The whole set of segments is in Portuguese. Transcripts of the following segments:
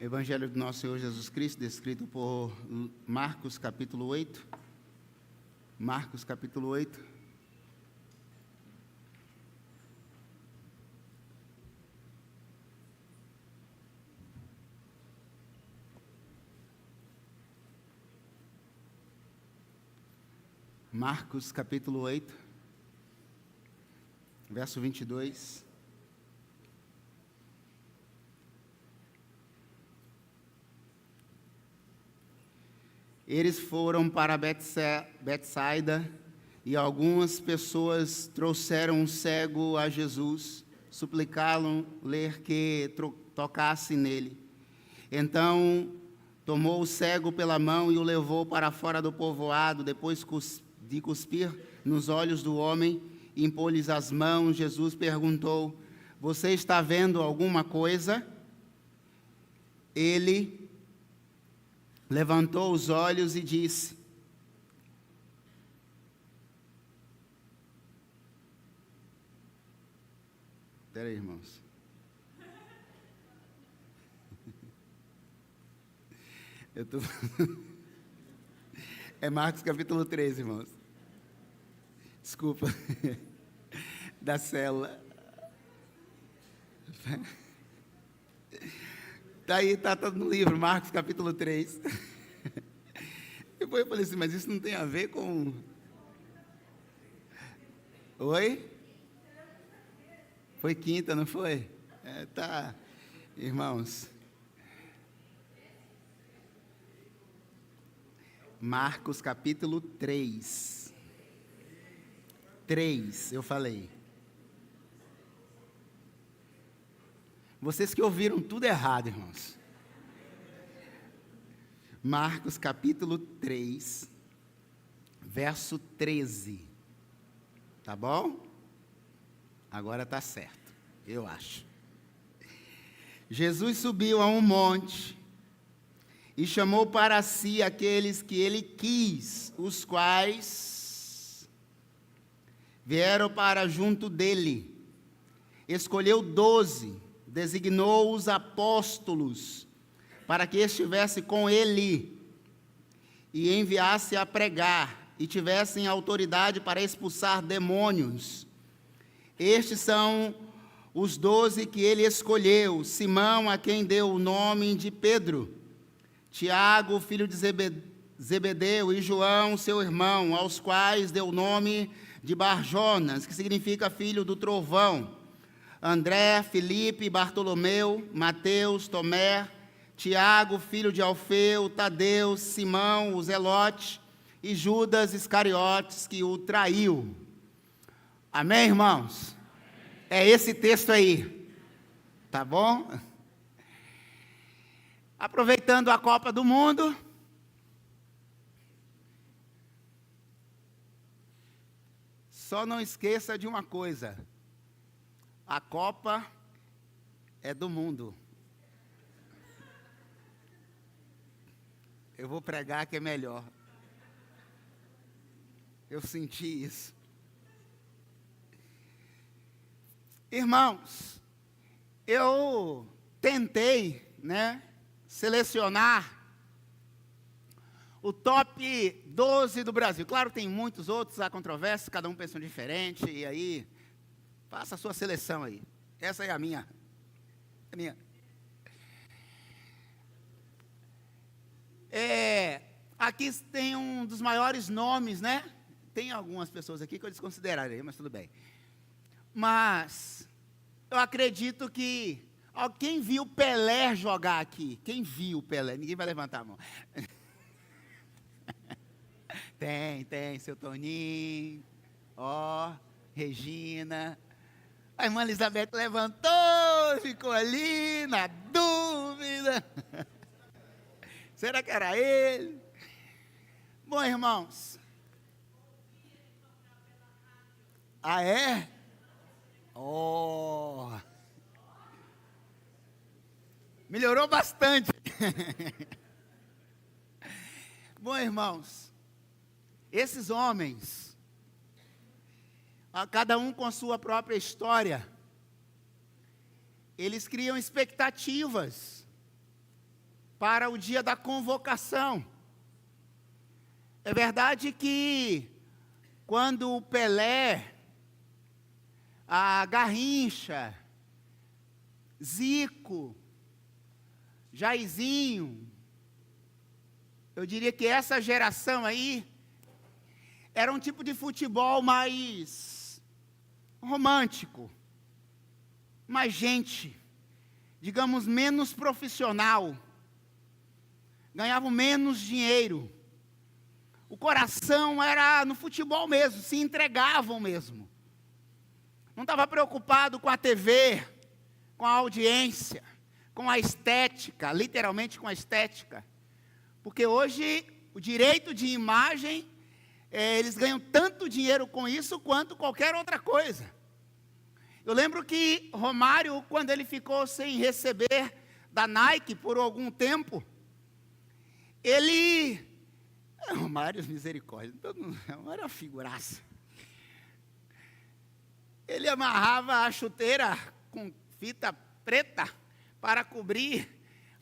Evangelho do nosso Senhor Jesus Cristo, descrito por Marcos, capítulo 8. Marcos, capítulo 8. Marcos, capítulo 8, verso 22. Eles foram para Betsaida e algumas pessoas trouxeram um cego a Jesus, suplicaram-lhe que tocasse nele. Então, tomou o cego pela mão e o levou para fora do povoado. Depois de cuspir nos olhos do homem e impor-lhes as mãos, Jesus perguntou: "Você está vendo alguma coisa?" Ele levantou os olhos e disse: Espera aí, irmãos. É Marcos capítulo 13, irmãos. Desculpa. Da célula. Está aí, está no livro, Marcos capítulo 3. Depois eu falei assim, mas isso não tem a ver com... Oi? Foi quinta, não foi? Tá, irmãos. Marcos capítulo 3. 3, eu falei. Vocês que ouviram tudo errado, irmãos. Marcos capítulo 3, verso 13. Tá bom? Agora tá certo, eu acho. Jesus subiu a um monte e chamou para si aqueles que ele quis, os quais vieram para junto dele. Escolheu 12, designou os apóstolos para que estivesse com ele e enviasse a pregar e tivessem autoridade para expulsar demônios. Estes são os 12 que ele escolheu: Simão, a quem deu o nome de Pedro, Tiago, filho de Zebedeu, e João, seu irmão, aos quais deu o nome de Barjonas, que significa filho do trovão, André, Filipe, Bartolomeu, Mateus, Tomé, Tiago, filho de Alfeu, Tadeu, Simão, o Zelote, e Judas Iscariotes, que o traiu. Amém, irmãos? É esse texto aí, tá bom? Aproveitando a Copa do Mundo, só não esqueça de uma coisa: a Copa é do mundo. Eu vou pregar que é melhor. Eu senti isso. Irmãos, eu tentei, selecionar o top 12 do Brasil. Claro, tem muitos outros, há controvérsias, cada um pensa diferente, e aí, faça a sua seleção aí. Essa é a minha. A minha. Aqui tem um dos maiores nomes, Tem algumas pessoas aqui que eu desconsideraria, mas tudo bem. Mas eu acredito que... Quem viu Pelé jogar aqui? Quem viu Pelé? Ninguém vai levantar a mão. Tem, seu Toninho, Regina. A irmã Elizabeth levantou, ficou ali na dúvida. Será que era ele? Bom, irmãos. Ah, é? Melhorou bastante. Bom, irmãos, esses homens, cada um com a sua própria história, eles criam expectativas para o dia da convocação. É verdade que quando o Pelé, a Garrincha, Zico, Jairzinho, eu diria que essa geração aí era um tipo de futebol mais romântico, mais gente, digamos, menos profissional, ganhavam menos dinheiro. O coração era no futebol mesmo, se entregavam mesmo. Não estava preocupado com a TV, com a audiência, com a estética, literalmente com a estética. Porque hoje o direito de imagem, eles ganham tanto dinheiro com isso quanto qualquer outra coisa. Eu lembro que Romário, quando ele ficou sem receber da Nike por algum tempo, Romário, misericórdia, era uma figuraça. Ele amarrava a chuteira com fita preta para cobrir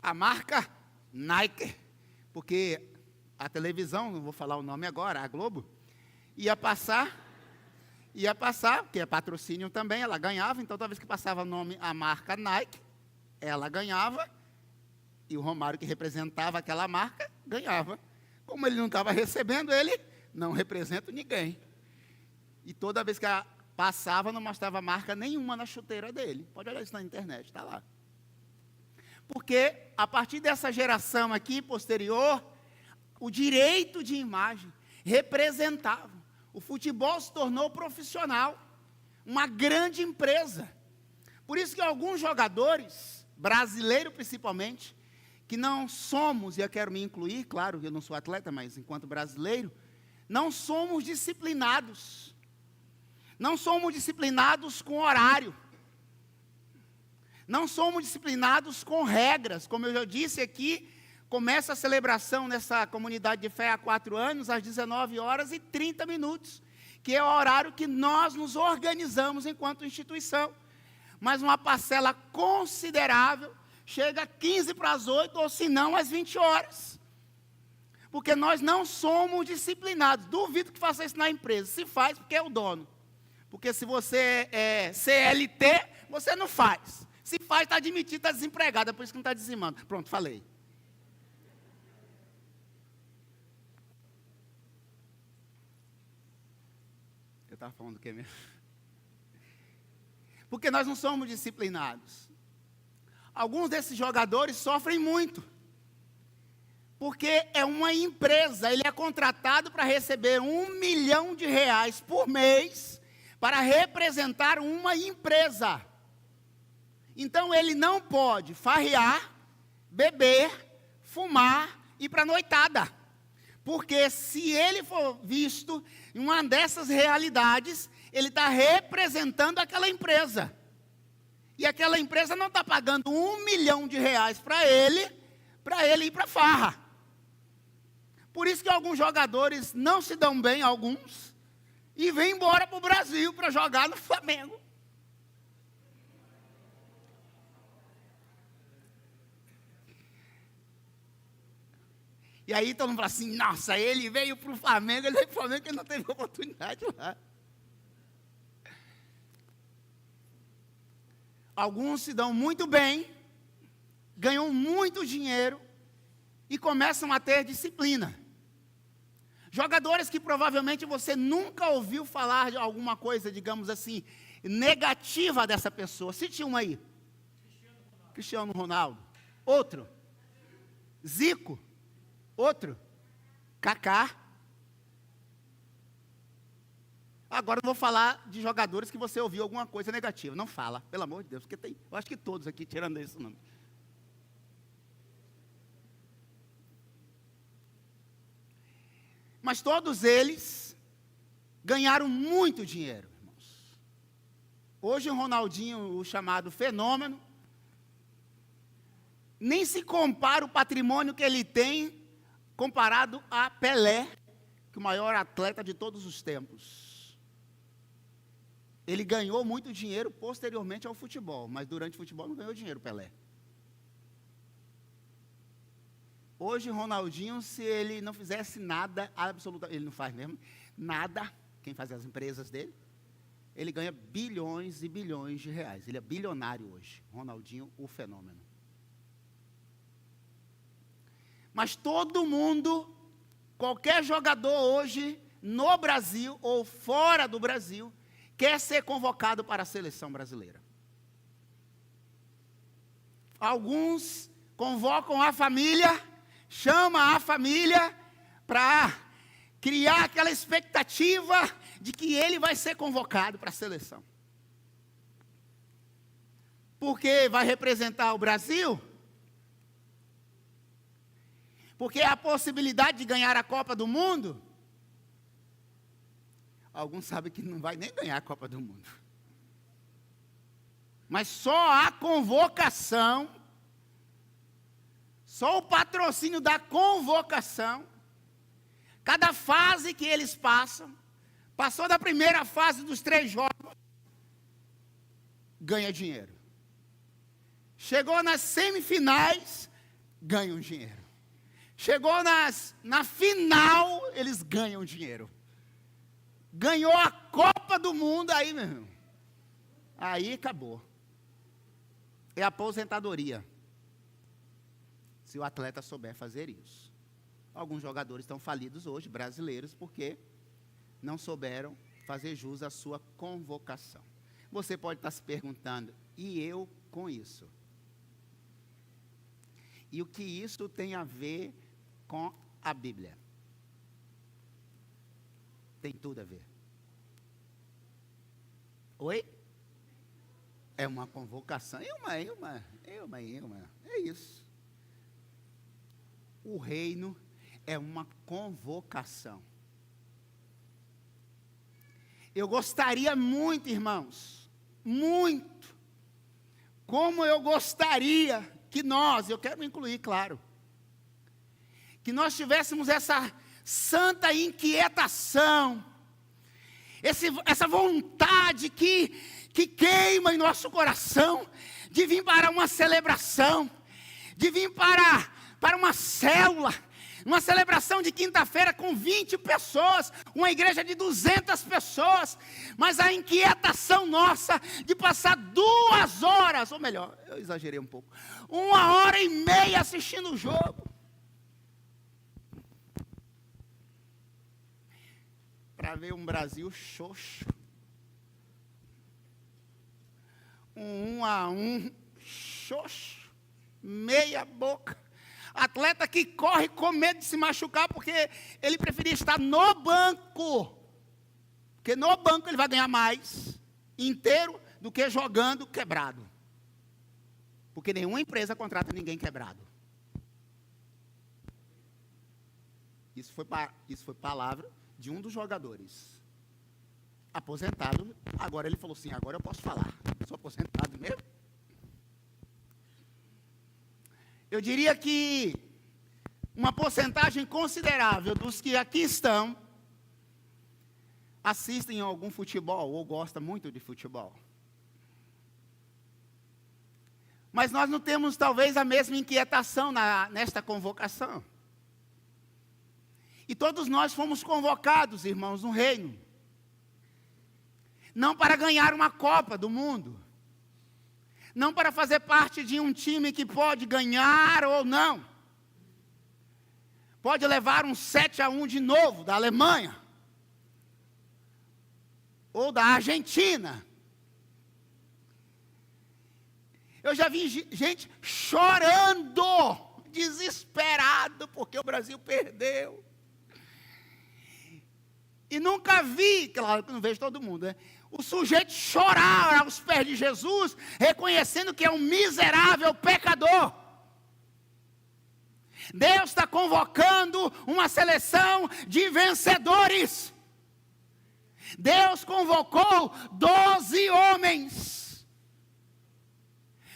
a marca Nike, porque a televisão, não vou falar o nome agora, a Globo, ia passar, porque é patrocínio também, ela ganhava, então toda vez que passava o nome, a marca Nike, ela ganhava, e o Romário, que representava aquela marca, ganhava. Como ele não estava recebendo, ele não representa ninguém. E toda vez que passava, não mostrava marca nenhuma na chuteira dele. Pode olhar isso na internet, está lá. Porque a partir dessa geração aqui, posterior, o direito de imagem representava. O futebol se tornou profissional, uma grande empresa. Por isso que alguns jogadores, brasileiros principalmente, que não somos, e eu quero me incluir, claro, eu não sou atleta, mas enquanto brasileiro, não somos disciplinados. Não somos disciplinados com horário. Não somos disciplinados com regras. Como eu já disse aqui, começa a celebração nessa comunidade de fé há 4 anos, às 19h30, que é o horário que nós nos organizamos enquanto instituição. Mas uma parcela considerável chega 7:45, ou se não, às 20 horas. Porque nós não somos disciplinados. Duvido que faça isso na empresa. Se faz, porque é o dono. Porque se você é CLT, você não faz. Se faz, está admitido, está desempregado, é por isso que não está dizimando. Pronto, falei. Eu estava falando do que mesmo? Porque nós não somos disciplinados. Alguns desses jogadores sofrem muito. Porque é uma empresa, ele é contratado para receber R$1 milhão por mês para representar uma empresa. Então ele não pode farrear, beber, fumar e ir para a noitada. Porque se ele for visto em uma dessas realidades, ele está representando aquela empresa. E aquela empresa não está pagando R$1 milhão para ele ir para a farra. Por isso que alguns jogadores não se dão bem, alguns, e vêm embora para o Brasil para jogar no Flamengo. E aí todo mundo fala assim, nossa, ele veio para o Flamengo, ele não teve oportunidade lá. Alguns se dão muito bem, ganham muito dinheiro e começam a ter disciplina. Jogadores que provavelmente você nunca ouviu falar de alguma coisa, digamos assim, negativa dessa pessoa. Cite um aí. Cristiano Ronaldo. Outro. Zico. Outro. Kaká. Agora eu vou falar de jogadores que você ouviu alguma coisa negativa. Não fala, pelo amor de Deus, porque tem, eu acho que todos aqui, tirando esse nome. Mas todos eles ganharam muito dinheiro, irmãos. Hoje o Ronaldinho, o chamado fenômeno, nem se compara o patrimônio que ele tem comparado a Pelé, que é o maior atleta de todos os tempos. Ele ganhou muito dinheiro posteriormente ao futebol, mas durante o futebol não ganhou dinheiro, Pelé. Hoje, Ronaldinho, se ele não fizesse nada, absolutamente, ele não faz mesmo, nada, quem faz as empresas dele, ele ganha bilhões e bilhões de reais. Ele é bilionário hoje. Ronaldinho, o fenômeno. Mas todo mundo, qualquer jogador hoje, no Brasil ou fora do Brasil, quer ser convocado para a seleção brasileira. Alguns convocam a família, chamam a família para criar aquela expectativa de que ele vai ser convocado para a seleção. Porque vai representar o Brasil? Porque é a possibilidade de ganhar a Copa do Mundo? Alguns sabem que não vai nem ganhar a Copa do Mundo. Mas só a convocação, só o patrocínio da convocação, cada fase que eles passam, passou da primeira fase dos 3 jogos, ganha dinheiro. Chegou nas semifinais, ganha um dinheiro. Chegou na final, eles ganham dinheiro. Ganhou a Copa do Mundo, aí, meu irmão, aí acabou. É aposentadoria, se o atleta souber fazer isso. Alguns jogadores estão falidos hoje, brasileiros, porque não souberam fazer jus à sua convocação. Você pode estar se perguntando, e eu com isso? E o que isso tem a ver com a Bíblia? Tem tudo a ver. Oi? É uma convocação. É isso. O reino é uma convocação. Eu gostaria muito, irmãos, muito, como eu gostaria que nós, eu quero me incluir, claro, que nós tivéssemos essa santa inquietação, essa vontade que queima em nosso coração, de vir para uma celebração, de vir para uma célula, uma celebração de quinta-feira com 20 pessoas, uma igreja de 200 pessoas, mas a inquietação nossa de passar 2 horas, ou melhor, eu exagerei um pouco, 1h30 assistindo o jogo, para ver um Brasil xoxo, 1-1, xoxo, meia boca, atleta que corre com medo de se machucar, porque ele preferia estar no banco, porque no banco ele vai ganhar mais, inteiro, do que jogando quebrado, porque nenhuma empresa contrata ninguém quebrado. Isso foi palavra de um dos jogadores, aposentado. Agora ele falou assim, agora eu posso falar, sou aposentado mesmo. Eu diria que uma porcentagem considerável dos que aqui estão assistem a algum futebol ou gostam muito de futebol. Mas nós não temos talvez a mesma inquietação nesta convocação. E todos nós fomos convocados, irmãos, no reino. Não para ganhar uma Copa do Mundo. Não para fazer parte de um time que pode ganhar ou não. Pode levar um 7-1 de novo da Alemanha. Ou da Argentina. Eu já vi gente chorando, desesperado, porque o Brasil perdeu. E nunca vi, claro que não vejo todo mundo, né? O sujeito chorar aos pés de Jesus, reconhecendo que é um miserável pecador. Deus está convocando uma seleção de vencedores. Deus convocou 12 homens.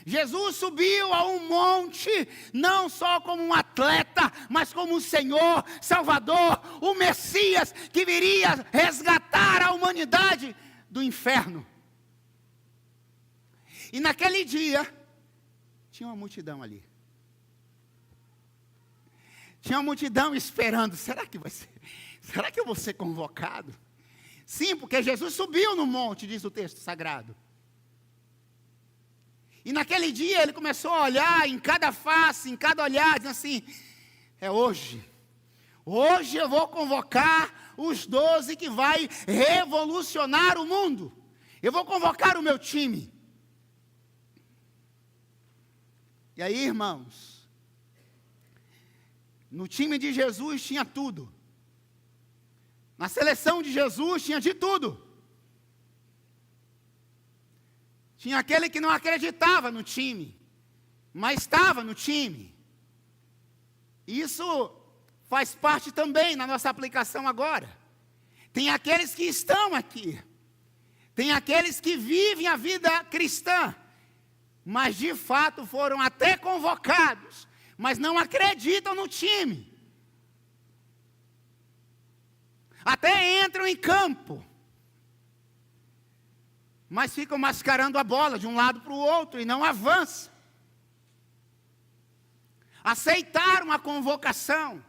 Jesus subiu a um monte, não só como um atleta, mas como o Senhor, Salvador, o Messias, que viria resgatar a humanidade do inferno. E naquele dia, tinha uma multidão ali. Tinha uma multidão esperando. Será que vai ser? Será que eu vou ser convocado? Sim, porque Jesus subiu no monte, diz o texto sagrado. E naquele dia ele começou a olhar em cada face, em cada olhar, dizendo assim: é hoje. Hoje eu vou convocar os 12 que vai revolucionar o mundo. Eu vou convocar o meu time. E aí, irmãos, no time de Jesus tinha tudo. Na seleção de Jesus tinha de tudo. Tinha aquele que não acreditava no time, mas estava no time. Isso faz parte também na nossa aplicação agora. Tem aqueles que estão aqui. Tem aqueles que vivem a vida cristã, mas de fato foram até convocados, mas não acreditam no time. Até entram em campo, mas ficam mascarando a bola de um lado para o outro e não avançam. Aceitaram a convocação,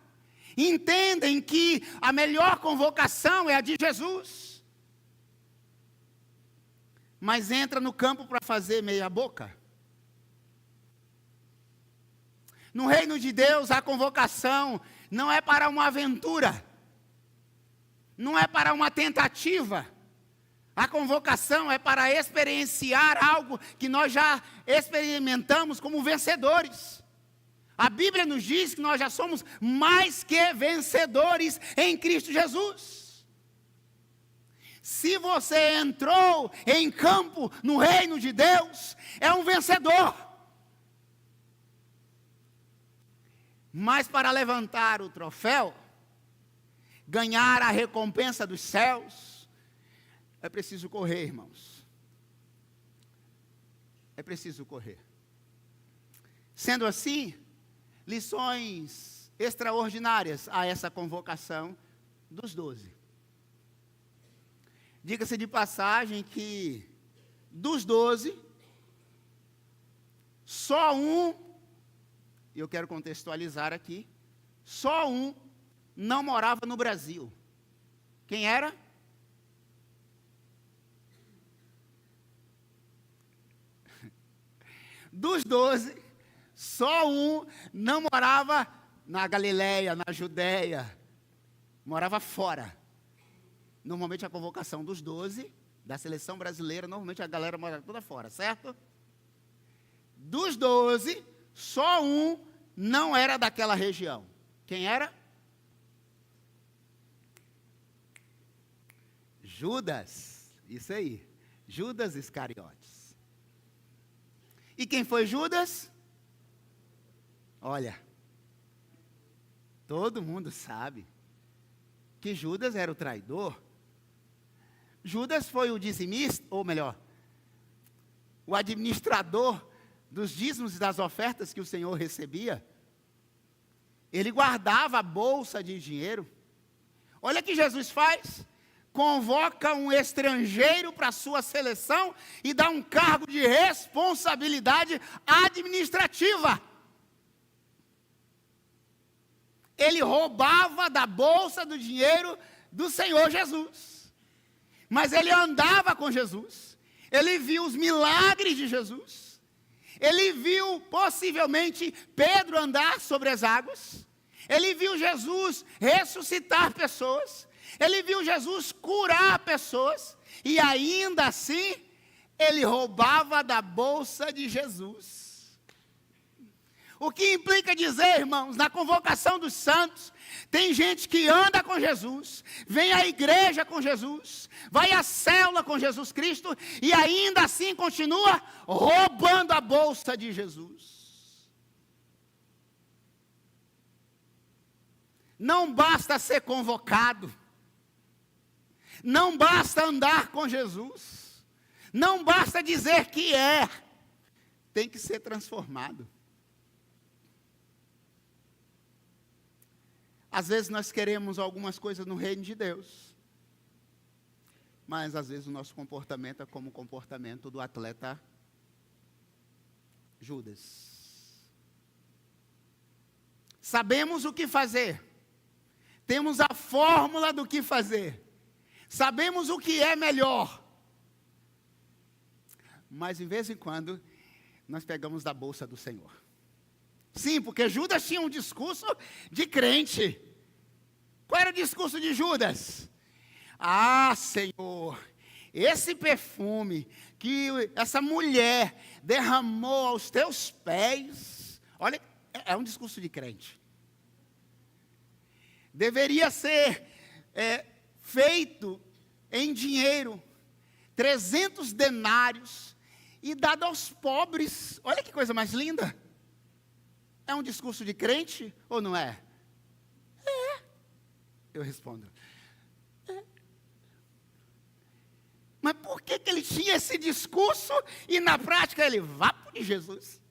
entendem que a melhor convocação é a de Jesus, mas entra no campo para fazer meia boca. No reino de Deus, a convocação não é para uma aventura, não é para uma tentativa. A convocação é para experienciar algo que nós já experimentamos como vencedores. A Bíblia nos diz que nós já somos mais que vencedores em Cristo Jesus. Se você entrou em campo no reino de Deus, é um vencedor. Mas para levantar o troféu, ganhar a recompensa dos céus, é preciso correr, irmãos. É preciso correr. Sendo assim, lições extraordinárias a essa convocação dos 12. Diga-se de passagem que dos 12, só um, e eu quero contextualizar aqui, só um não morava no Brasil. Quem era? Dos 12, só um não morava na Galileia, na Judéia, morava fora. Normalmente a convocação dos 12, da seleção brasileira, normalmente a galera mora toda fora, certo? Dos 12, só um não era daquela região. Quem era? Judas, isso aí, Judas Iscariotes. E quem foi Judas? Olha, todo mundo sabe que Judas era o traidor. Judas foi o dizimista, ou melhor, o administrador dos dízimos e das ofertas que o Senhor recebia. Ele guardava a bolsa de dinheiro. Olha o que Jesus faz. Convoca um estrangeiro para a sua seleção e dá um cargo de responsabilidade administrativa. Ele roubava da bolsa do dinheiro do Senhor Jesus. Mas ele andava com Jesus. Ele viu os milagres de Jesus. Ele viu possivelmente Pedro andar sobre as águas. Ele viu Jesus ressuscitar pessoas. Ele viu Jesus curar pessoas. E ainda assim, ele roubava da bolsa de Jesus. O que implica dizer, irmãos, na convocação dos santos, tem gente que anda com Jesus, vem à igreja com Jesus, vai à célula com Jesus Cristo, e ainda assim continua roubando a bolsa de Jesus. Não basta ser convocado, não basta andar com Jesus, não basta dizer que é, tem que ser transformado. Às vezes nós queremos algumas coisas no reino de Deus, mas às vezes o nosso comportamento é como o comportamento do atleta Judas. Sabemos o que fazer. Temos a fórmula do que fazer. Sabemos o que é melhor. Mas, de vez em quando, nós pegamos da bolsa do Senhor. Sim, porque Judas tinha um discurso de crente. Qual era o discurso de Judas? Ah, Senhor, esse perfume que essa mulher derramou aos teus pés. Olha, é um discurso de crente. Deveria ser feito em dinheiro, 300 denários, e dado aos pobres. Olha que coisa mais linda. É um discurso de crente ou não é? É. Eu respondo. É. Mas por que ele tinha esse discurso e na prática ele vapo de Jesus?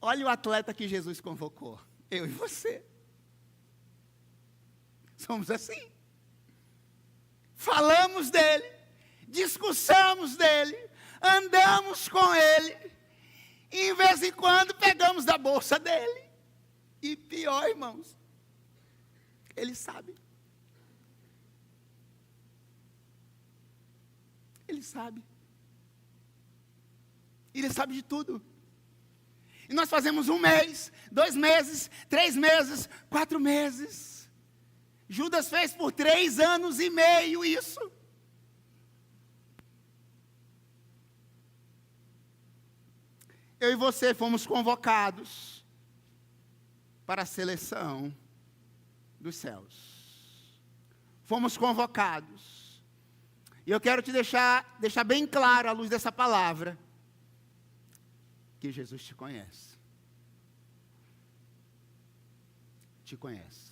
Olha o atleta que Jesus convocou. Eu e você. Somos assim. Falamos dele, discussamos dele, andamos com ele, e em vez em quando pegamos da bolsa dele. E pior, irmãos, ele sabe. Ele sabe. Ele sabe de tudo. E nós fazemos 1 mês, 2 meses, 3 meses, 4 meses. Judas fez por 3 anos e meio isso. Eu e você fomos convocados para a seleção dos céus. Fomos convocados. E eu quero te deixar bem claro, à luz dessa palavra, que Jesus te conhece. Te conhece.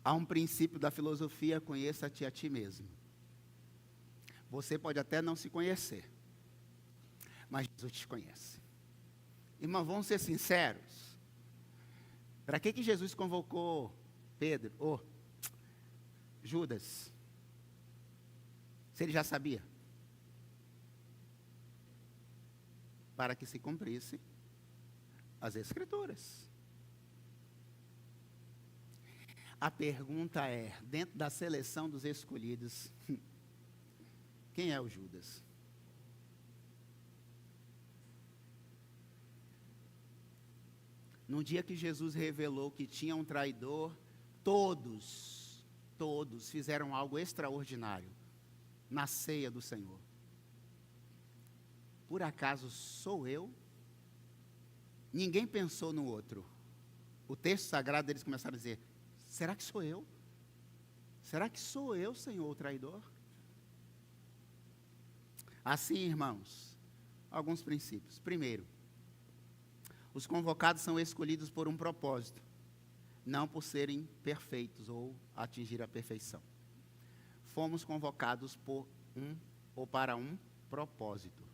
Há um princípio da filosofia: conheça-te a ti mesmo. Você pode até não se conhecer, mas Jesus te conhece. Irmão, vamos ser sinceros. Para que Jesus convocou Pedro, Judas? Se ele já sabia. Para que se cumprisse as Escrituras. A pergunta é, dentro da seleção dos escolhidos, quem é o Judas? No dia que Jesus revelou que tinha um traidor, todos fizeram algo extraordinário na ceia do Senhor. Por acaso sou eu? Ninguém pensou no outro. O texto sagrado deles começaram a dizer: será que sou eu? Será que sou eu, Senhor, o traidor? Assim, irmãos, alguns princípios. Primeiro, os convocados são escolhidos por um propósito, não por serem perfeitos ou atingir a perfeição. Fomos convocados para um propósito.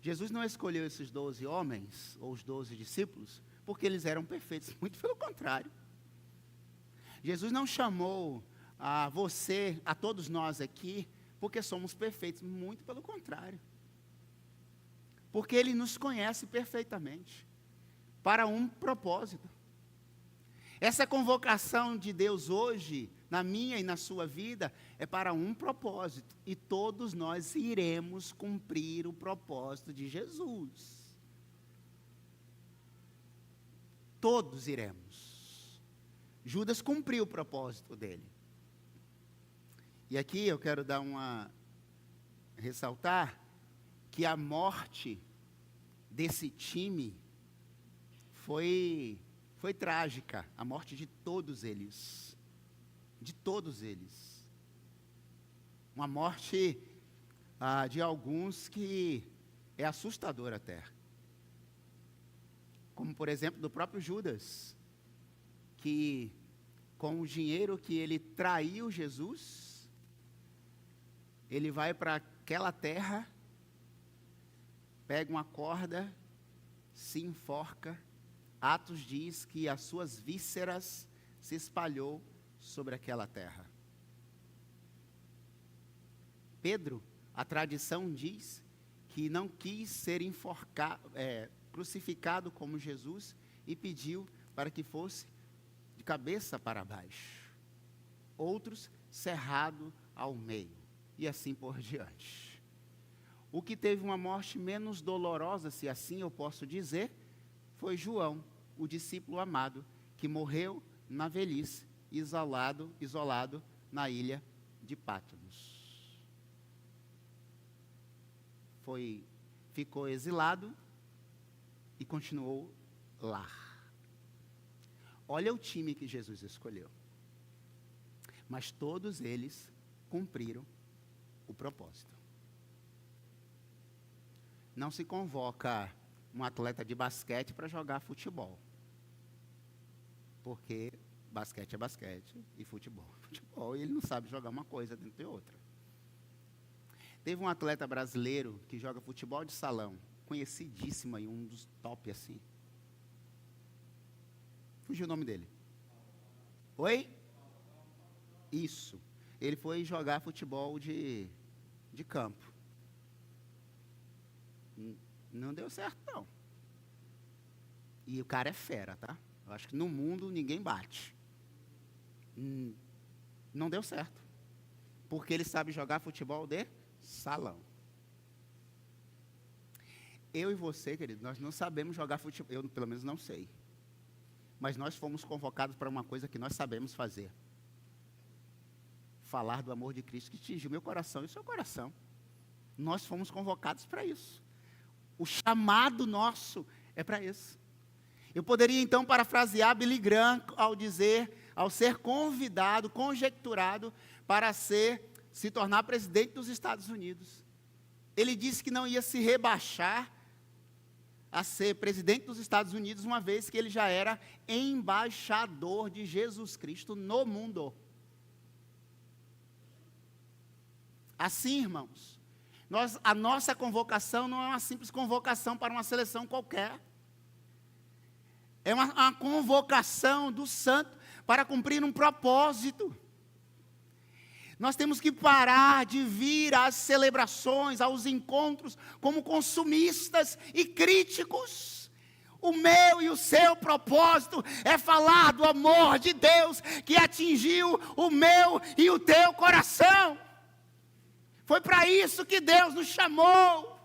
Jesus não escolheu esses 12 homens, ou os 12 discípulos, porque eles eram perfeitos, muito pelo contrário. Jesus não chamou a você, a todos nós aqui, porque somos perfeitos, muito pelo contrário. Porque Ele nos conhece perfeitamente, para um propósito. Essa convocação de Deus hoje, na minha e na sua vida, é para um propósito. E todos nós iremos cumprir o propósito de Jesus. Todos iremos. Judas cumpriu o propósito dele. E aqui eu quero ressaltar que a morte desse time foi trágica. A morte de todos eles. De todos eles. Uma morte de alguns que é assustadora até. Como, por exemplo, do próprio Judas, que com o dinheiro que ele traiu Jesus, ele vai para aquela terra, pega uma corda, se enforca. Atos diz que as suas vísceras se espalhou sobre aquela terra. Pedro, a tradição diz que não quis ser crucificado como Jesus e pediu para que fosse de cabeça para baixo. Outros cerrado ao meio, e assim por diante. O que teve uma morte menos dolorosa, se assim eu posso dizer, foi João, o discípulo amado, que morreu na velhice, isolado na ilha de Patmos. Ficou exilado e continuou lá. Olha o time que Jesus escolheu. Mas todos eles cumpriram o propósito. Não se convoca um atleta de basquete para jogar futebol. Porque basquete é basquete e futebol é futebol. E ele não sabe jogar uma coisa dentro de outra. Teve um atleta brasileiro que joga futebol de salão, conhecidíssimo aí, um dos top assim. Fugiu o nome dele. Oi? Isso. Ele foi jogar futebol de campo. Não deu certo, não. E o cara é fera, tá? Eu acho que no mundo ninguém bate. Não deu certo. Porque ele sabe jogar futebol de salão. Eu e você, querido, nós não sabemos jogar futebol. Eu, pelo menos, não sei. Mas nós fomos convocados para uma coisa que nós sabemos fazer. Falar do amor de Cristo que atingiu meu coração e o seu coração. Nós fomos convocados para isso. O chamado nosso é para isso. Eu poderia então parafrasear Billy Graham ao ser convidado, conjecturado para se tornar presidente dos Estados Unidos. Ele disse que não ia se rebaixar a ser presidente dos Estados Unidos, uma vez que ele já era embaixador de Jesus Cristo no mundo. Assim, irmãos, a nossa convocação não é uma simples convocação para uma seleção qualquer. É uma convocação do santo para cumprir um propósito. Nós temos que parar de vir às celebrações, aos encontros, como consumistas e críticos. O meu e o seu propósito é falar do amor de Deus que atingiu o meu e o teu coração. Foi para isso que Deus nos chamou.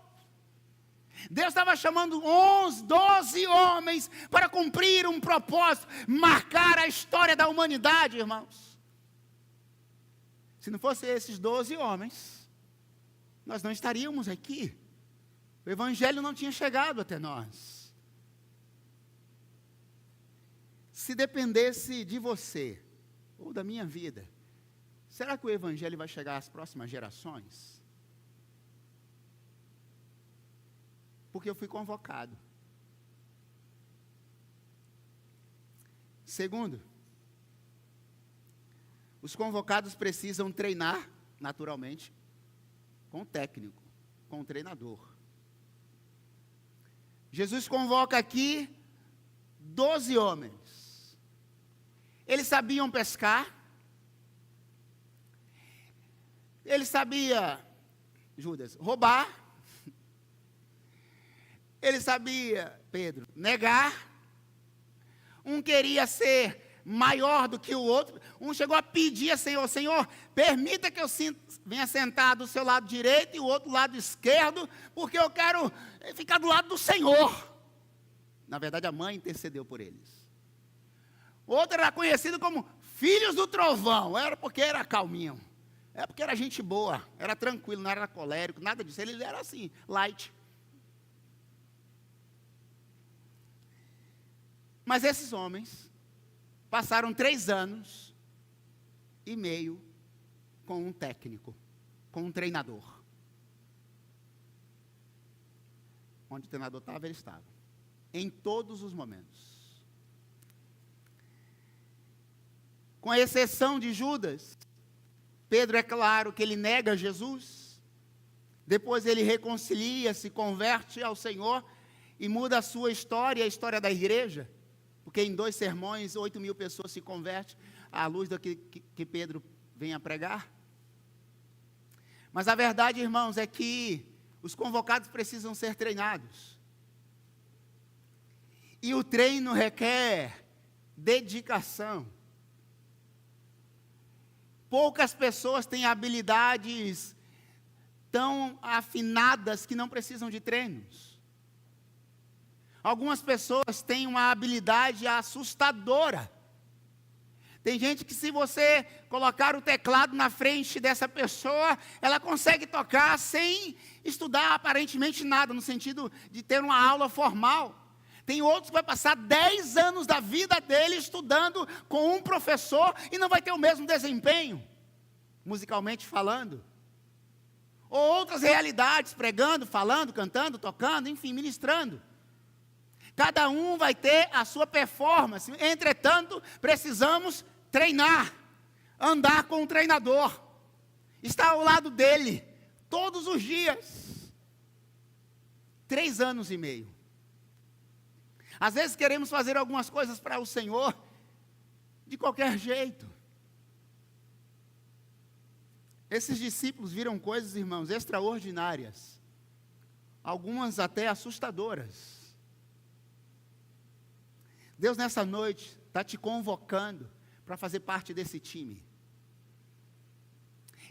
Deus estava chamando 12 homens para cumprir um propósito, marcar a história da humanidade, irmãos. Se não fossem esses 12 homens, nós não estaríamos aqui. O Evangelho não tinha chegado até nós. Se dependesse de você, ou da minha vida, será que o Evangelho vai chegar às próximas gerações? Porque eu fui convocado. Segundo, os convocados precisam treinar, naturalmente, com o técnico, com o treinador. Jesus convoca aqui 12 homens. Eles sabiam pescar. Ele sabia, Judas, roubar. Ele sabia, Pedro, negar. Um queria ser maior do que o outro. Um chegou a pedir a Senhor, Senhor, permita que eu venha sentar do seu lado direito e o outro lado esquerdo, porque eu quero ficar do lado do Senhor. Na verdade, a mãe intercedeu por eles. Outro era conhecido como filhos do trovão. Era porque era calminho. É porque era gente boa, era tranquilo, não era colérico, nada disso. Ele era assim, light. Mas esses homens passaram 3 anos e meio com um técnico, com um treinador. Onde o treinador estava, ele estava. Em todos os momentos. Com exceção de Judas, Pedro, é claro que ele nega Jesus. Depois ele reconcilia, se converte ao Senhor e muda a sua história, a história da igreja. Porque em 2 sermões, 8.000 pessoas se convertem à luz do que Pedro vem a pregar. Mas a verdade, irmãos, é que Os convocados precisam ser treinados. E o treino requer dedicação. Poucas pessoas têm habilidades tão afinadas que não precisam de treinos. Algumas pessoas têm uma habilidade assustadora. Tem gente que, se você colocar o teclado na frente dessa pessoa, ela consegue tocar sem estudar aparentemente nada, no sentido de ter uma aula formal. Tem outros que vai passar 10 anos da vida dele estudando com um professor e não vai ter o mesmo desempenho, musicalmente falando. Ou outras realidades, pregando, falando, cantando, tocando, enfim, ministrando. Cada um vai ter a sua performance. Entretanto, precisamos treinar, andar com o treinador, estar ao lado dele, todos os dias. 3 anos e meio. Às vezes queremos fazer algumas coisas para o Senhor, de qualquer jeito. Esses discípulos viram coisas, irmãos, extraordinárias. Algumas até assustadoras. Deus, nessa noite, está te convocando para fazer parte desse time.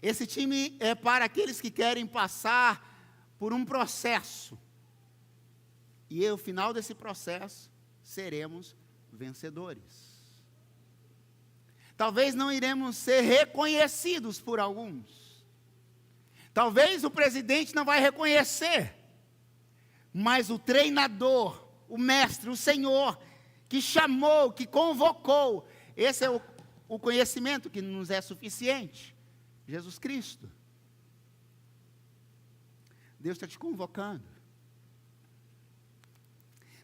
Esse time é para aqueles que querem passar por um processo. E ao final desse processo, seremos vencedores. Talvez não iremos ser reconhecidos por alguns. Talvez o presidente não vai reconhecer. Mas o treinador, o mestre, o Senhor, que chamou, que convocou, esse é o conhecimento que nos é suficiente. Jesus Cristo. Deus está te convocando.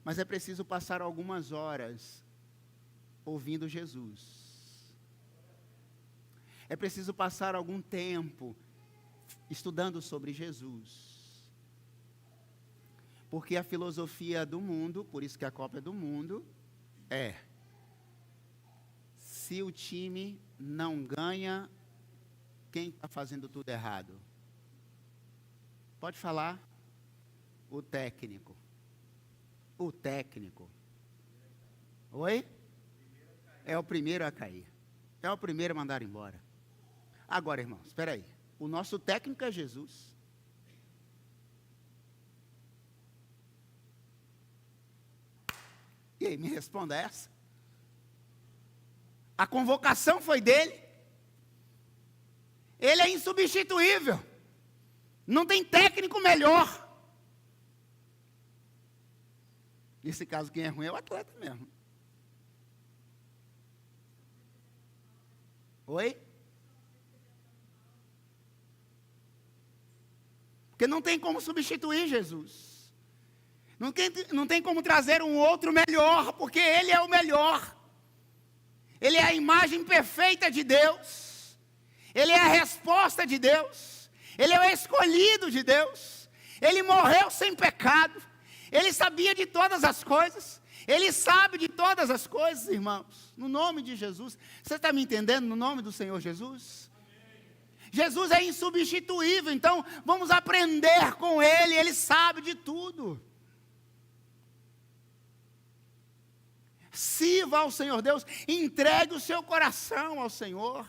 Mas é preciso passar algumas horas ouvindo Jesus. É preciso passar algum tempo estudando sobre Jesus. Porque a filosofia do mundo, por isso que a Copa é do mundo, é: se o time não ganha, quem está fazendo tudo errado? Pode falar? O técnico. O técnico. Oi? É o primeiro a cair. É o primeiro a mandar embora. Agora, irmãos, espera aí. O nosso técnico é Jesus. E aí, me responda essa. A convocação foi dele. Ele é insubstituível. Não tem técnico melhor. Nesse caso, quem é ruim é o atleta mesmo. Oi? Porque não tem como substituir Jesus. Não tem como trazer um outro melhor, porque Ele é o melhor. Ele é a imagem perfeita de Deus. Ele é a resposta de Deus. Ele é o escolhido de Deus. Ele morreu sem pecado. Ele sabia de todas as coisas. Ele sabe de todas as coisas, irmãos. No nome de Jesus. Você está me entendendo? No nome do Senhor Jesus? Amém. Jesus é insubstituível. Então, vamos aprender com Ele. Ele sabe de tudo. Sirva ao Senhor Deus. Entregue o seu coração ao Senhor.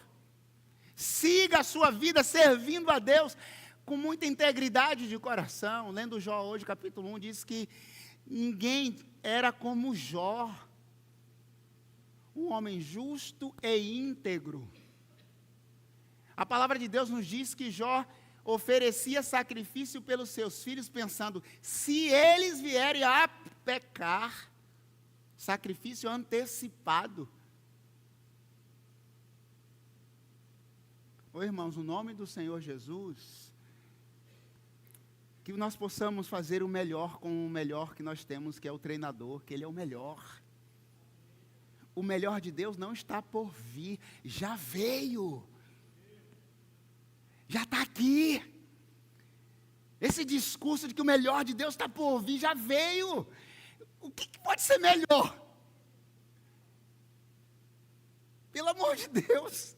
Siga a sua vida servindo a Deus com muita integridade de coração. Lendo Jó hoje, capítulo 1, diz que ninguém era como Jó, um homem justo e íntegro. A palavra de Deus nos diz que Jó oferecia sacrifício pelos seus filhos, pensando, se eles vierem a pecar, sacrifício antecipado. Ô irmãos, no nome do Senhor Jesus, que nós possamos fazer o melhor com o melhor que nós temos, que é o treinador, que Ele é o melhor. O melhor de Deus não está por vir, já veio. Já está aqui. Esse discurso de que o melhor de Deus está por vir, já veio. O que pode ser melhor? Pelo amor de Deus.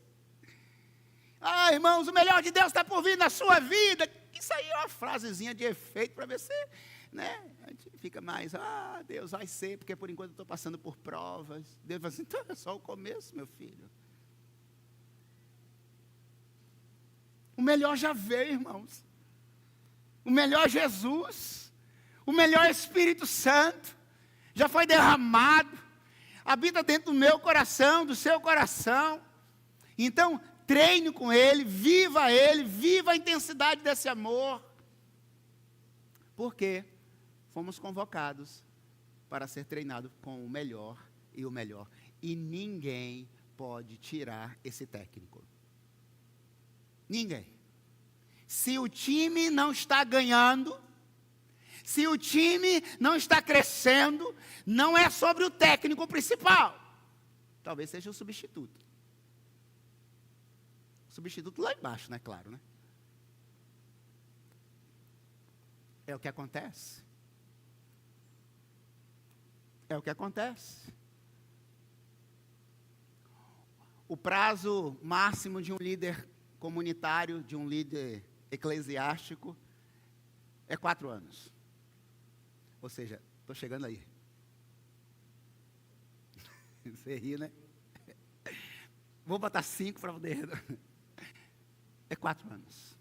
Ah, irmãos, o melhor de Deus está por vir na sua vida. isso aí é uma frasezinha de efeito para ver se, né? A gente fica mais, Deus vai ser, porque por enquanto eu estou passando por provas. Deus fala assim, então é só o começo, meu filho. O melhor já veio, irmãos. O melhor é Jesus. O melhor é Espírito Santo. Já foi derramado. Habita dentro do meu coração, do seu coração. Então, treine com Ele, viva a intensidade desse amor. Porque fomos convocados para ser treinado com o melhor e o melhor. E ninguém pode tirar esse técnico. Ninguém. Se o time não está ganhando, se o time não está crescendo, não é sobre o técnico principal. Talvez seja o substituto. O substituto lá embaixo, né? Claro, né? É o que acontece. É o que acontece. O prazo máximo de um líder comunitário, de um líder eclesiástico, é 4 anos. Ou seja, estou chegando aí. Você ri, né? Vou botar 5 para poder. É 4 anos.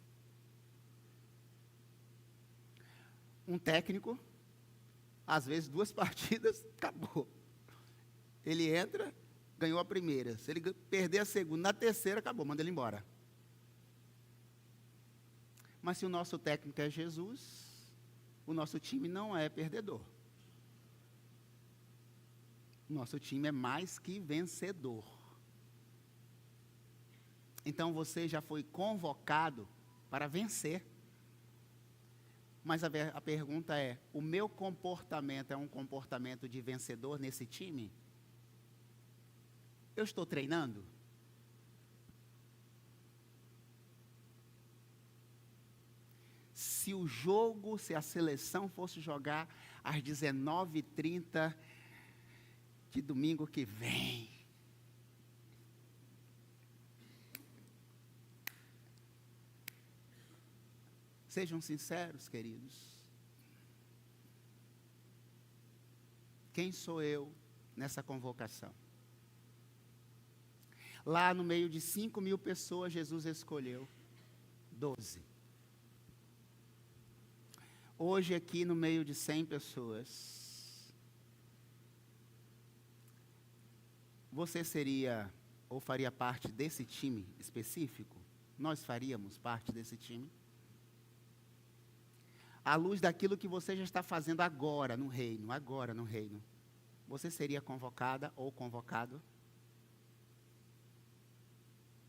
Um técnico, às vezes 2 partidas, acabou. Ele entra, ganhou a primeira. Se ele perder a segunda, na terceira, acabou, manda ele embora. Mas se o nosso técnico é Jesus, o nosso time não é perdedor. O nosso time é mais que vencedor. Então você já foi convocado para vencer. Mas a pergunta é, o meu comportamento é um comportamento de vencedor nesse time? Eu estou treinando? Se o jogo, se a seleção fosse jogar às 19h30 de domingo que vem, sejam sinceros, queridos. Quem sou eu nessa convocação? Lá no meio de 5.000 pessoas, Jesus escolheu 12. Hoje aqui no meio de 100 pessoas, você seria ou faria parte desse time específico? Nós faríamos parte desse time? À luz daquilo que você já está fazendo agora no reino, você seria convocada ou convocado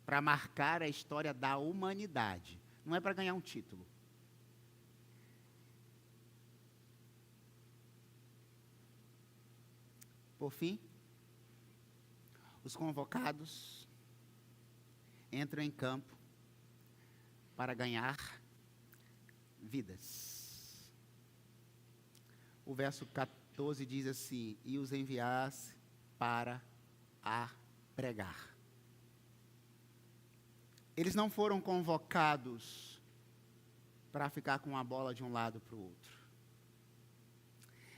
para marcar a história da humanidade? Não é para ganhar um título. Por fim, os convocados entram em campo para ganhar vidas. O verso 14 diz assim, e os enviasse para a pregar. Eles não foram convocados para ficar com a bola de um lado para o outro,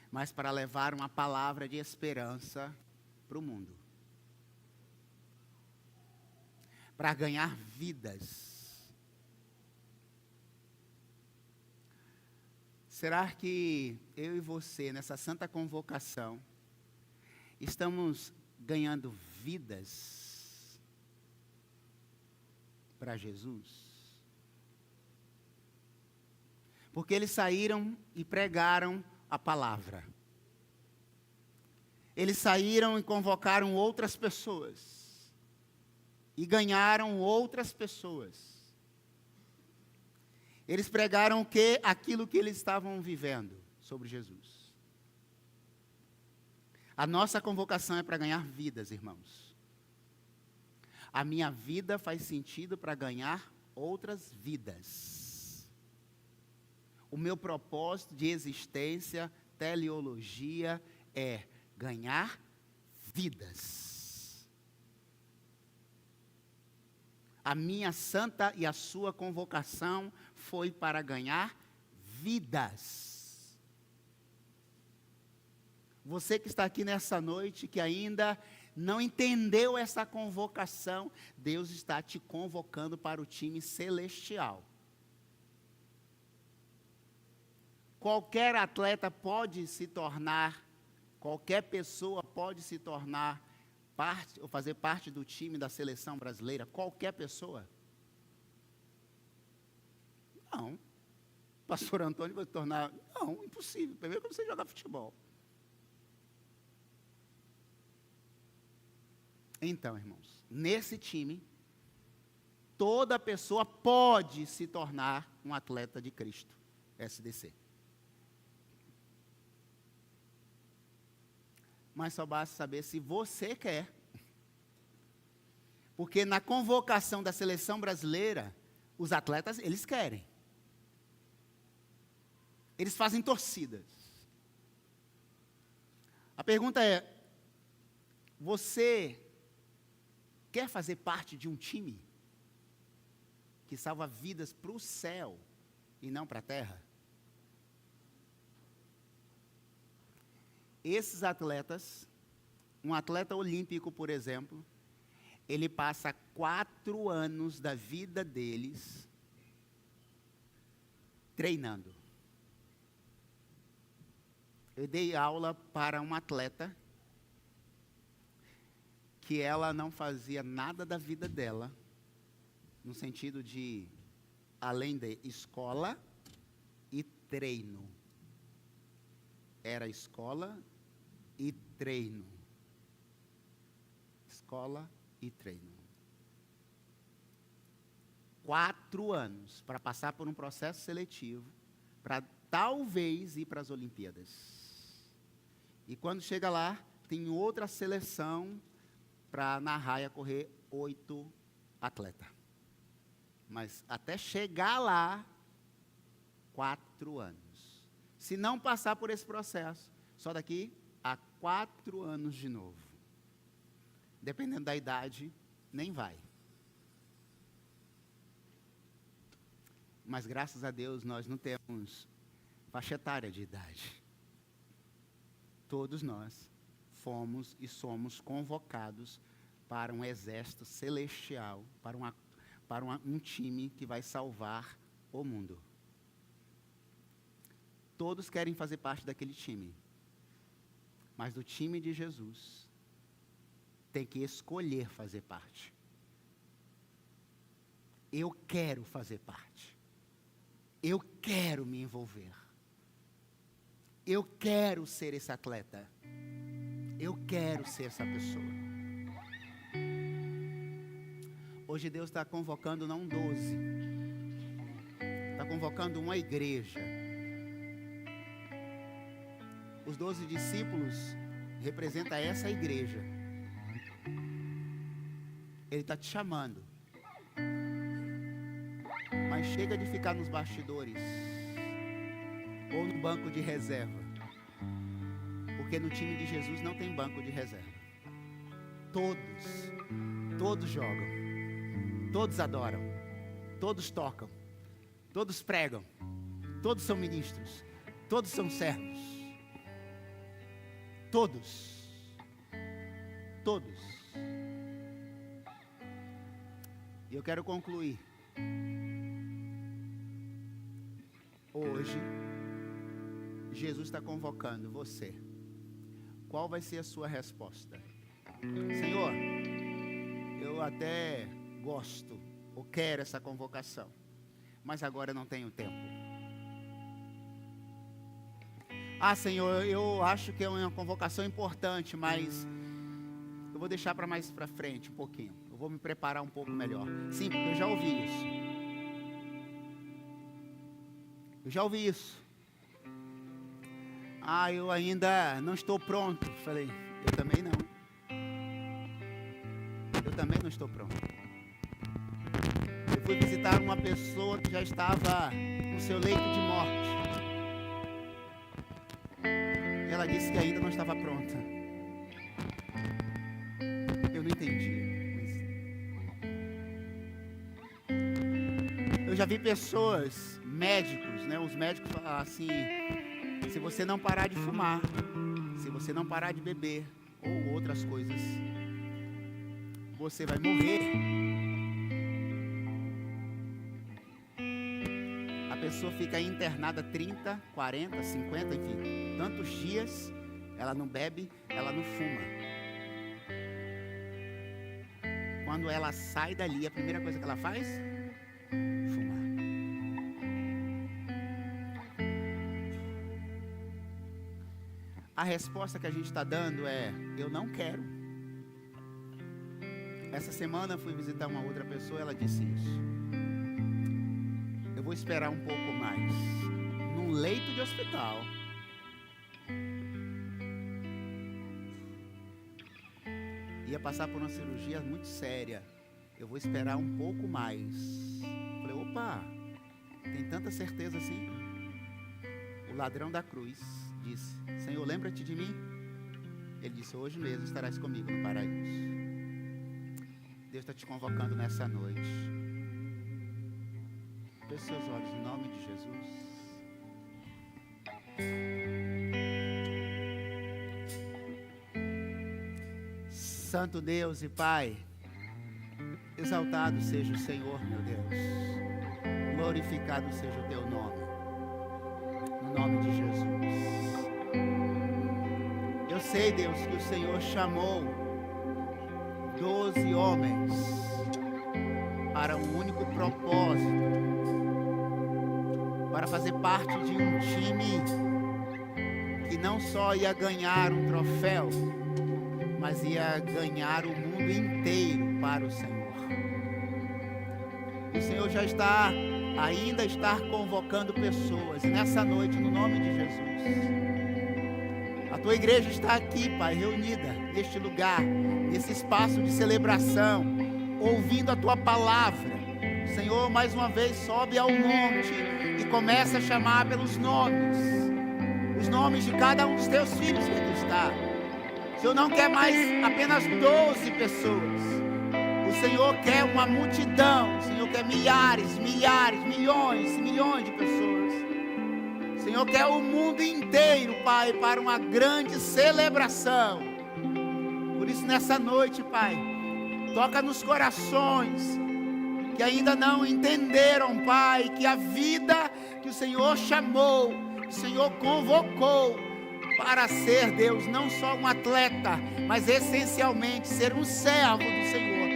mas para levar uma palavra de esperança para o mundo. Para ganhar vidas. Será que eu e você, nessa santa convocação, estamos ganhando vidas para Jesus? Porque eles saíram e pregaram a palavra. Eles saíram e convocaram outras pessoas. E ganharam outras pessoas. Eles pregaram o quê? Aquilo que eles estavam vivendo sobre Jesus. A nossa convocação é para ganhar vidas, irmãos. A minha vida faz sentido para ganhar outras vidas. O meu propósito de existência, teleologia, é ganhar vidas. A minha santa e a sua convocação foi para ganhar vidas. Você que está aqui nessa noite, que ainda não entendeu essa convocação, Deus está te convocando para o time celestial. Qualquer atleta pode se tornar, qualquer pessoa pode se tornar parte, ou fazer parte do time da seleção brasileira, qualquer pessoa. Não. Pastor Antônio vai se tornar, não, impossível. Primeiro que você joga futebol. Então, irmãos, nesse time, toda pessoa pode se tornar um atleta de Cristo, SDC. Mas só basta saber se você quer. Porque na convocação da seleção brasileira, os atletas, eles querem. Eles fazem torcidas. A pergunta é, você quer fazer parte de um time que salva vidas para o céu e não para a terra? Esses atletas, um atleta olímpico, por exemplo, ele passa 4 anos da vida deles treinando. Eu dei aula para uma atleta que ela não fazia nada da vida dela, no sentido de, além de escola e treino. Era escola e treino. Escola e treino. 4 anos para passar por um processo seletivo, para talvez ir para as Olimpíadas. E quando chega lá, tem outra seleção para na raia correr 8 atletas. Mas até chegar lá, 4 anos. Se não passar por esse processo, só daqui a 4 anos de novo. Dependendo da idade, nem vai. Mas graças a Deus nós não temos faixa etária de idade. Todos nós fomos e somos convocados para um exército celestial, para um time que vai salvar o mundo. Todos querem fazer parte daquele time. Mas do time de Jesus, tem que escolher fazer parte. Eu quero fazer parte. Eu quero me envolver. Eu quero ser esse atleta. Eu quero ser essa pessoa. Hoje Deus está convocando não 12. Está convocando uma igreja. Os 12 discípulos representam essa igreja. Ele está te chamando. Mas chega de ficar nos bastidores ou no banco de reserva. Porque no time de Jesus não tem banco de reserva. Todos jogam. Todos adoram. Todos tocam. Todos pregam. Todos são ministros. Todos são servos. Todos. E eu quero concluir. Hoje, Jesus está convocando você. Qual vai ser a sua resposta? Senhor, eu até gosto, ou quero essa convocação, mas agora eu não tenho tempo. Ah, Senhor, eu acho que é uma convocação importante, mas eu vou deixar para mais para frente um pouquinho. Eu vou me preparar um pouco melhor. Sim, porque eu já ouvi isso. Ah, eu ainda não estou pronto. Falei, eu também não. Eu também não estou pronto. Eu fui visitar uma pessoa que já estava no seu leito de morte. Ela disse que ainda não estava pronta. Eu não entendi. Eu já vi pessoas, médicos, né? Os médicos falam assim: se você não parar de fumar, se você não parar de beber, ou outras coisas, você vai morrer. A pessoa fica internada 30, 40, 50, enfim, tantos dias, ela não bebe, ela não fuma. Quando ela sai dali, a primeira coisa que ela faz? Fumar. A resposta que a gente está dando é: eu não quero. Essa semana eu fui visitar uma outra pessoa, ela disse isso. Eu vou esperar um pouco mais. Num leito de hospital. Ia passar por uma cirurgia muito séria. Eu vou esperar um pouco mais. Falei: opa, tem tanta certeza assim? O ladrão da cruz disse: Senhor, lembra-te de mim? Ele disse: hoje mesmo estarás comigo no paraíso. Deus está te convocando nessa noite. Feche seus olhos em nome de Jesus. Santo Deus e Pai, exaltado seja o Senhor, meu Deus. Glorificado seja o teu nome. No nome de Jesus. Eu sei, Deus, que o Senhor chamou 12 homens para um único propósito, para fazer parte de um time que não só ia ganhar um troféu, mas ia ganhar o mundo inteiro para o Senhor. O Senhor já ainda está convocando pessoas, e nessa noite, no nome de Jesus, a tua igreja está aqui, Pai, reunida neste lugar, nesse espaço de celebração, ouvindo a tua palavra. Senhor, mais uma vez sobe ao monte e começa a chamar pelos nomes, os nomes de cada um dos teus filhos que aqui está. O Senhor não quer mais apenas 12 pessoas. O Senhor quer uma multidão. O Senhor quer milhares, milhares, milhões e milhões de pessoas. O Senhor quer o mundo inteiro, Pai, para uma grande celebração. Por isso, nessa noite, Pai, toca nos corações que ainda não entenderam, Pai, que a vida que o Senhor chamou, que o Senhor convocou para ser, Deus, não só um atleta, mas essencialmente ser um servo do Senhor.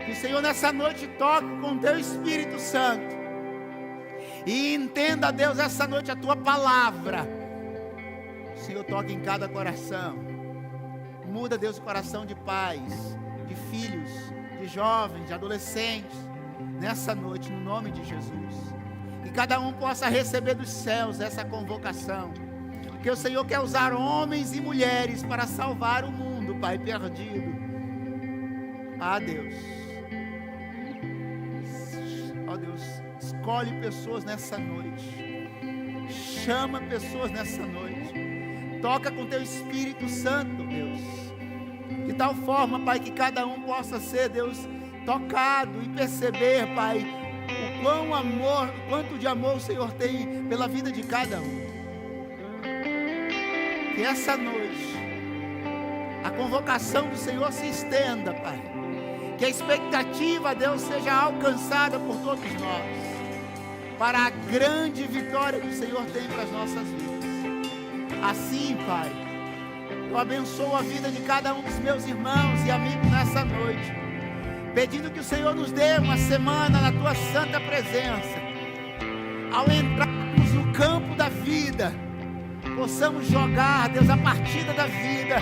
Que o Senhor nessa noite toque com o teu Espírito Santo e entenda, Deus, essa noite a tua palavra. O Senhor toque em cada coração. Muda, Deus, o coração de pais, de filhos, de jovens, de adolescentes, nessa noite, no nome de Jesus. Que cada um possa receber dos céus essa convocação. Porque o Senhor quer usar homens e mulheres para salvar o mundo, Pai, perdido. Ah, Deus. Ó Deus, escolhe pessoas nessa noite. Chama pessoas nessa noite. Toca com teu Espírito Santo, Deus. De tal forma, Pai, que cada um possa ser, Deus, tocado e perceber, Pai, o quanto de amor o Senhor tem pela vida de cada um. Que essa noite a convocação do Senhor se estenda, Pai. Que a expectativa, Deus, seja alcançada por todos nós, para a grande vitória que o Senhor tem para as nossas vidas. Assim, Pai, eu abençoo a vida de cada um dos meus irmãos e amigos nessa noite, pedindo que o Senhor nos dê uma semana na tua santa presença. Ao entrarmos no campo da vida, possamos jogar, Deus, a partida da vida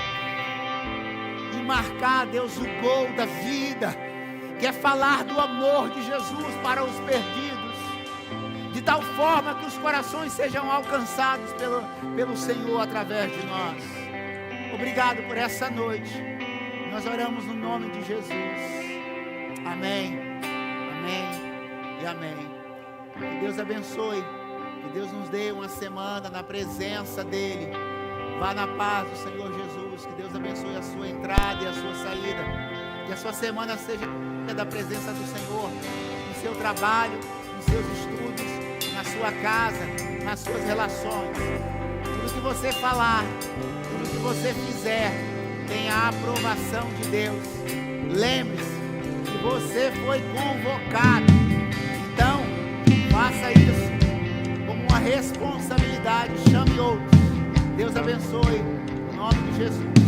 e marcar, Deus, o gol da vida, que é falar do amor de Jesus para os perdidos, de tal forma que os corações sejam alcançados pelo Senhor através de nós. Obrigado por essa noite. Nós oramos no nome de Jesus. Amém, amém e amém. Que Deus abençoe. Que Deus nos dê uma semana na presença dEle. Vá na paz do Senhor Jesus. Que Deus abençoe a sua entrada e a sua saída. Que a sua semana seja da presença do Senhor, no seu trabalho, no seus estudos, na sua casa, nas suas relações. Tudo que você falar, tudo que você fizer, tenha a aprovação de Deus. Lembre-se que você foi convocado. Então, faça isso como uma responsabilidade. Chame outros. Deus abençoe. Em nome de Jesus.